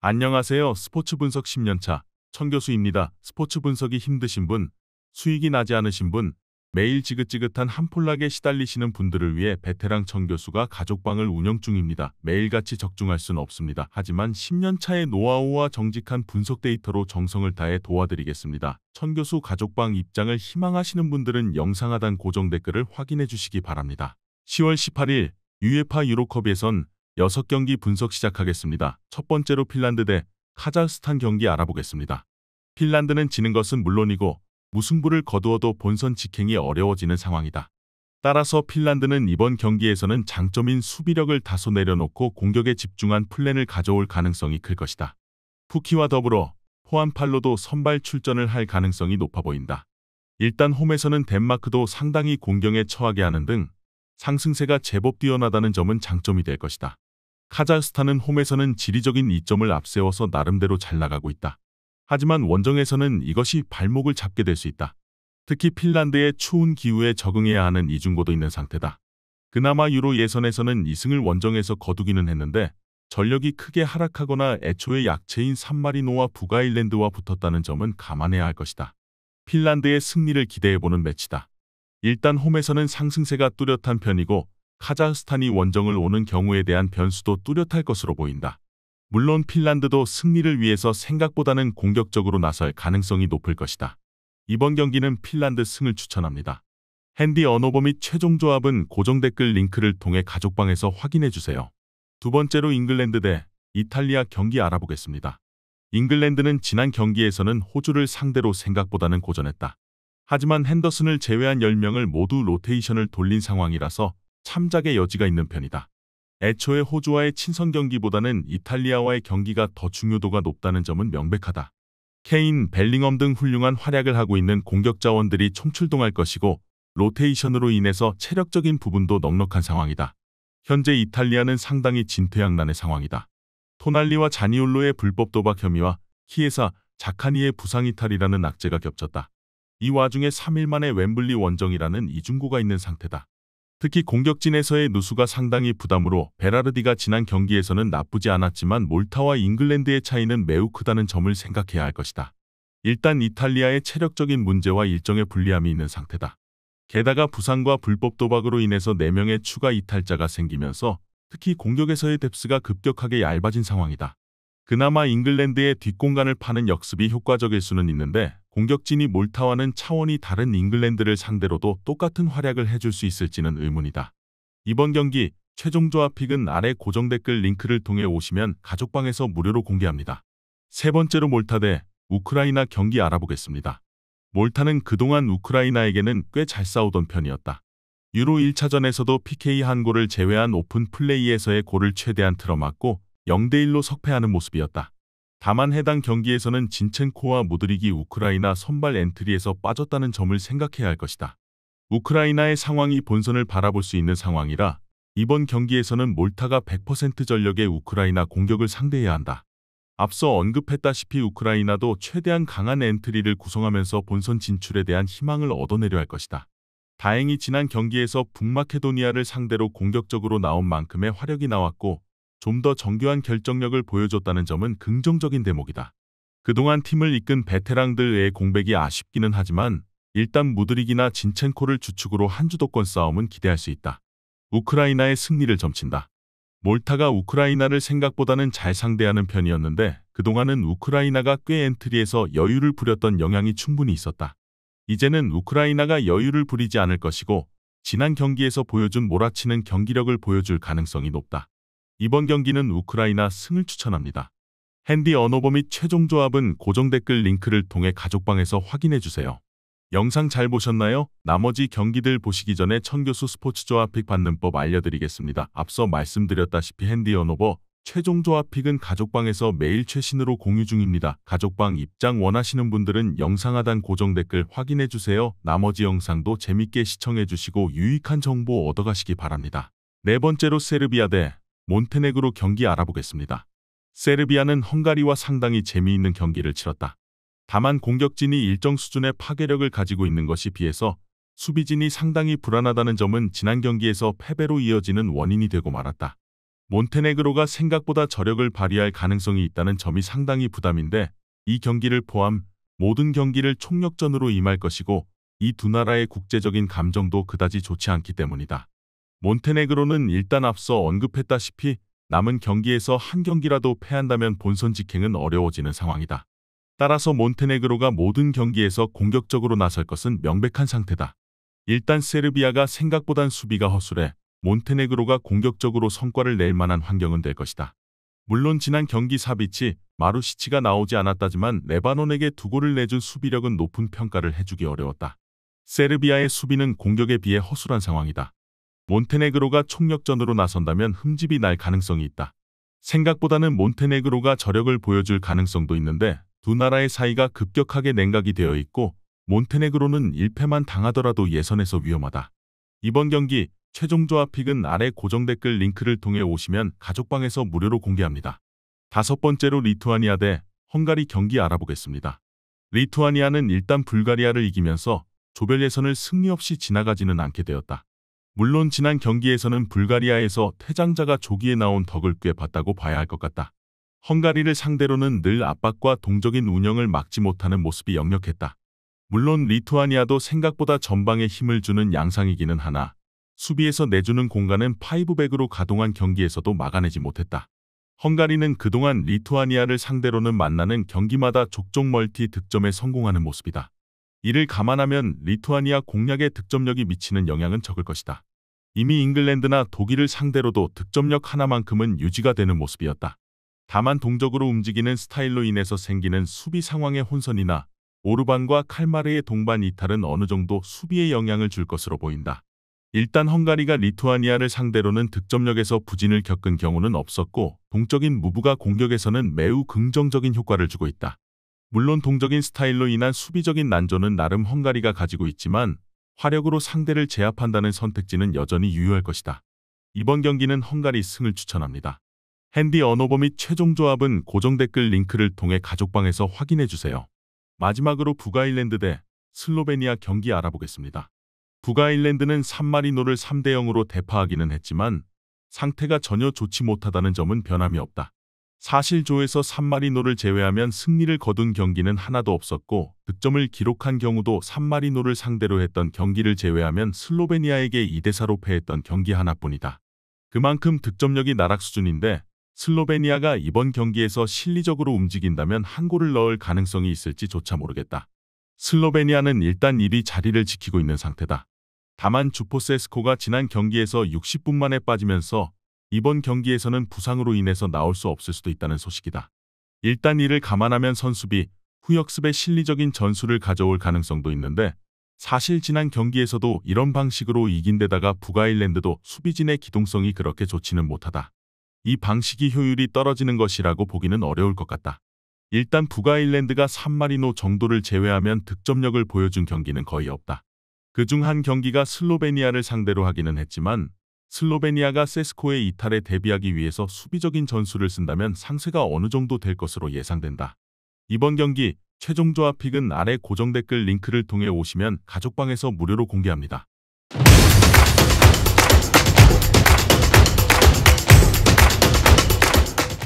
안녕하세요. 스포츠 분석 10년차 천교수입니다. 스포츠 분석이 힘드신 분, 수익이 나지 않으신 분, 매일 지긋지긋한 한폴락에 시달리시는 분들을 위해 베테랑 천교수가 가족방을 운영 중입니다. 매일같이 적중할 수는 없습니다. 하지만 10년차의 노하우와 정직한 분석 데이터로 정성을 다해 도와드리겠습니다. 천교수 가족방 입장을 희망하시는 분들은 영상 하단 고정 댓글을 확인해 주시기 바랍니다. 10월 18일 UEFA 유로컵 예선 6경기 분석 시작하겠습니다. 첫 번째로 핀란드 대 카자흐스탄 경기 알아보겠습니다. 핀란드는 지는 것은 물론이고 무승부를 거두어도 본선 직행이 어려워지는 상황이다. 따라서 핀란드는 이번 경기에서는 장점인 수비력을 다소 내려놓고 공격에 집중한 플랜을 가져올 가능성이 클 것이다. 푸키와 더불어 호안팔로도 선발 출전을 할 가능성이 높아 보인다. 일단 홈에서는 덴마크도 상당히 공경에 처하게 하는 등 상승세가 제법 뛰어나다는 점은 장점이 될 것이다. 카자흐스탄은 홈에서는 지리적인 이점을 앞세워서 나름대로 잘 나가고 있다. 하지만 원정에서는 이것이 발목을 잡게 될 수 있다. 특히 핀란드의 추운 기후에 적응해야 하는 이중고도 있는 상태다. 그나마 유로 예선에서는 2승을 원정에서 거두기는 했는데 전력이 크게 하락하거나 애초에 약체인 산마리노와 북아일랜드와 붙었다는 점은 감안해야 할 것이다. 핀란드의 승리를 기대해보는 매치다. 일단 홈에서는 상승세가 뚜렷한 편이고 카자흐스탄이 원정을 오는 경우에 대한 변수도 뚜렷할 것으로 보인다. 물론 핀란드도 승리를 위해서 생각보다는 공격적으로 나설 가능성이 높을 것이다. 이번 경기는 핀란드 승을 추천합니다. 핸디 언어버 및 최종 조합은 고정 댓글 링크를 통해 가족방에서 확인해주세요. 두 번째로 잉글랜드 대 이탈리아 경기 알아보겠습니다. 잉글랜드는 지난 경기에서는 호주를 상대로 생각보다는 고전했다. 하지만 핸더슨을 제외한 10명을 모두 로테이션을 돌린 상황이라서 참작의 여지가 있는 편이다. 애초에 호주와의 친선 경기보다는 이탈리아와의 경기가 더 중요도가 높다는 점은 명백하다. 케인, 벨링엄 등 훌륭한 활약을 하고 있는 공격 자원들이 총출동할 것이고 로테이션으로 인해서 체력적인 부분도 넉넉한 상황이다. 현재 이탈리아는 상당히 진퇴양난의 상황이다. 토날리와 자니올로의 불법 도박 혐의와 키에사, 자카니의 부상 이탈이라는 악재가 겹쳤다. 이 와중에 3일 만에 웸블리 원정이라는 이중고가 있는 상태다. 특히 공격진에서의 누수가 상당히 부담으로 베라르디가 지난 경기에서는 나쁘지 않았지만 몰타와 잉글랜드의 차이는 매우 크다는 점을 생각해야 할 것이다. 일단 이탈리아의 체력적인 문제와 일정의 불리함이 있는 상태다. 게다가 부상과 불법 도박으로 인해서 4명의 추가 이탈자가 생기면서 특히 공격에서의 뎁스가 급격하게 얇아진 상황이다. 그나마 잉글랜드의 뒷공간을 파는 역습이 효과적일 수는 있는데 공격진이 몰타와는 차원이 다른 잉글랜드를 상대로도 똑같은 활약을 해줄 수 있을지는 의문이다. 이번 경기 최종 조합 픽은 아래 고정 댓글 링크를 통해 오시면 가족방에서 무료로 공개합니다. 세 번째로 몰타 대 우크라이나 경기 알아보겠습니다. 몰타는 그동안 우크라이나에게는 꽤 잘 싸우던 편이었다. 유로 1차전에서도 PK 한 골을 제외한 오픈 플레이에서의 골을 최대한 틀어막고 0대1로 석패하는 모습이었다. 다만 해당 경기에서는 진첸코와 무드릭이 우크라이나 선발 엔트리에서 빠졌다는 점을 생각해야 할 것이다. 우크라이나의 상황이 본선을 바라볼 수 있는 상황이라 이번 경기에서는 몰타가 100% 전력의 우크라이나 공격을 상대해야 한다. 앞서 언급했다시피 우크라이나도 최대한 강한 엔트리를 구성하면서 본선 진출에 대한 희망을 얻어내려 할 것이다. 다행히 지난 경기에서 북마케도니아를 상대로 공격적으로 나온 만큼의 화력이 나왔고 좀 더 정교한 결정력을 보여줬다는 점은 긍정적인 대목이다. 그동안 팀을 이끈 베테랑들의 공백이 아쉽기는 하지만 일단 무드릭이나 진첸코를 주축으로 한 주도권 싸움은 기대할 수 있다. 우크라이나의 승리를 점친다. 몰타가 우크라이나를 생각보다는 잘 상대하는 편이었는데 그동안은 우크라이나가 꽤 엔트리에서 여유를 부렸던 영향이 충분히 있었다. 이제는 우크라이나가 여유를 부리지 않을 것이고 지난 경기에서 보여준 몰아치는 경기력을 보여줄 가능성이 높다. 이번 경기는 우크라이나 승을 추천합니다. 핸디 언어버 및 최종 조합은 고정 댓글 링크를 통해 가족방에서 확인해주세요. 영상 잘 보셨나요? 나머지 경기들 보시기 전에 천교수 스포츠 조합 픽 받는 법 알려드리겠습니다. 앞서 말씀드렸다시피 핸디 언어버 최종 조합 픽은 가족방에서 매일 최신으로 공유 중입니다. 가족방 입장 원하시는 분들은 영상 하단 고정 댓글 확인해주세요. 나머지 영상도 재밌게 시청해주시고 유익한 정보 얻어가시기 바랍니다. 네 번째로 세르비아 대 몬테네그로 경기 알아보겠습니다. 세르비아는 헝가리와 상당히 재미있는 경기를 치렀다. 다만 공격진이 일정 수준의 파괴력을 가지고 있는 것에 비해서 수비진이 상당히 불안하다는 점은 지난 경기에서 패배로 이어지는 원인이 되고 말았다. 몬테네그로가 생각보다 저력을 발휘할 가능성이 있다는 점이 상당히 부담인데 이 경기를 포함 모든 경기를 총력전으로 임할 것이고 이 두 나라의 국제적인 감정도 그다지 좋지 않기 때문이다. 몬테네그로는 일단 앞서 언급했다시피 남은 경기에서 한 경기라도 패한다면 본선 직행은 어려워지는 상황이다. 따라서 몬테네그로가 모든 경기에서 공격적으로 나설 것은 명백한 상태다. 일단 세르비아가 생각보단 수비가 허술해 몬테네그로가 공격적으로 성과를 낼 만한 환경은 될 것이다. 물론 지난 경기 사비치, 마루시치가 나오지 않았다지만 레바논에게 2골을 내준 수비력은 높은 평가를 해주기 어려웠다. 세르비아의 수비는 공격에 비해 허술한 상황이다. 몬테네그로가 총력전으로 나선다면 흠집이 날 가능성이 있다. 생각보다는 몬테네그로가 저력을 보여줄 가능성도 있는데 두 나라의 사이가 급격하게 냉각이 되어 있고 몬테네그로는 1패만 당하더라도 예선에서 위험하다. 이번 경기 최종 조합픽은 아래 고정 댓글 링크를 통해 오시면 가족방에서 무료로 공개합니다. 5번째로 리투아니아 대 헝가리 경기 알아보겠습니다. 리투아니아는 일단 불가리아를 이기면서 조별 예선을 승리 없이 지나가지는 않게 되었다. 물론 지난 경기에서는 불가리아에서 퇴장자가 조기에 나온 덕을 꽤 봤다고 봐야 할 것 같다. 헝가리를 상대로는 늘 압박과 동적인 운영을 막지 못하는 모습이 역력했다. 물론 리투아니아도 생각보다 전방에 힘을 주는 양상이기는 하나 수비에서 내주는 공간은 파이브백으로 가동한 경기에서도 막아내지 못했다. 헝가리는 그동안 리투아니아를 상대로는 만나는 경기마다 족족 멀티 득점에 성공하는 모습이다. 이를 감안하면 리투아니아 공략에 득점력이 미치는 영향은 적을 것이다. 이미 잉글랜드나 독일을 상대로도 득점력 하나만큼은 유지가 되는 모습이었다. 다만 동적으로 움직이는 스타일로 인해서 생기는 수비 상황의 혼선이나 오르반과 칼마르의 동반 이탈은 어느 정도 수비에 영향을 줄 것으로 보인다. 일단 헝가리가 리투아니아를 상대로는 득점력에서 부진을 겪은 경우는 없었고 동적인 무브가 공격에서는 매우 긍정적인 효과를 주고 있다. 물론 동적인 스타일로 인한 수비적인 난조는 나름 헝가리가 가지고 있지만 화력으로 상대를 제압한다는 선택지는 여전히 유효할 것이다. 이번 경기는 헝가리 승을 추천합니다. 핸디 언어버 및 최종 조합은 고정 댓글 링크를 통해 가족방에서 확인해주세요. 마지막으로 북아일랜드 대 슬로베니아 경기 알아보겠습니다. 북아일랜드는 산마리노를 3대 0으로 대파하기는 했지만 상태가 전혀 좋지 못하다는 점은 변함이 없다. 사실 조에서 산마리노를 제외하면 승리를 거둔 경기는 하나도 없었고 득점을 기록한 경우도 산마리노를 상대로 했던 경기를 제외하면 슬로베니아에게 2대4로 패했던 경기 하나뿐이다. 그만큼 득점력이 나락 수준인데 슬로베니아가 이번 경기에서 실리적으로 움직인다면 한 골을 넣을 가능성이 있을지조차 모르겠다. 슬로베니아는 일단 1위 자리를 지키고 있는 상태다. 다만 주포세스코가 지난 경기에서 60분 만에 빠지면서 이번 경기에서는 부상으로 인해서 나올 수 없을 수도 있다는 소식이다. 일단 이를 감안하면 선수비, 후역습의 실리적인 전술을 가져올 가능성도 있는데 사실 지난 경기에서도 이런 방식으로 이긴 데다가 북아일랜드도 수비진의 기동성이 그렇게 좋지는 못하다. 이 방식이 효율이 떨어지는 것이라고 보기는 어려울 것 같다. 일단 북아일랜드가 산마리노 정도를 제외하면 득점력을 보여준 경기는 거의 없다. 그중 한 경기가 슬로베니아를 상대로 하기는 했지만 슬로베니아가 세스코의 이탈에 대비하기 위해서 수비적인 전술을 쓴다면 상세가 어느 정도 될 것으로 예상된다. 이번 경기 최종 조합픽은 아래 고정 댓글 링크를 통해 오시면 가족방에서 무료로 공개합니다.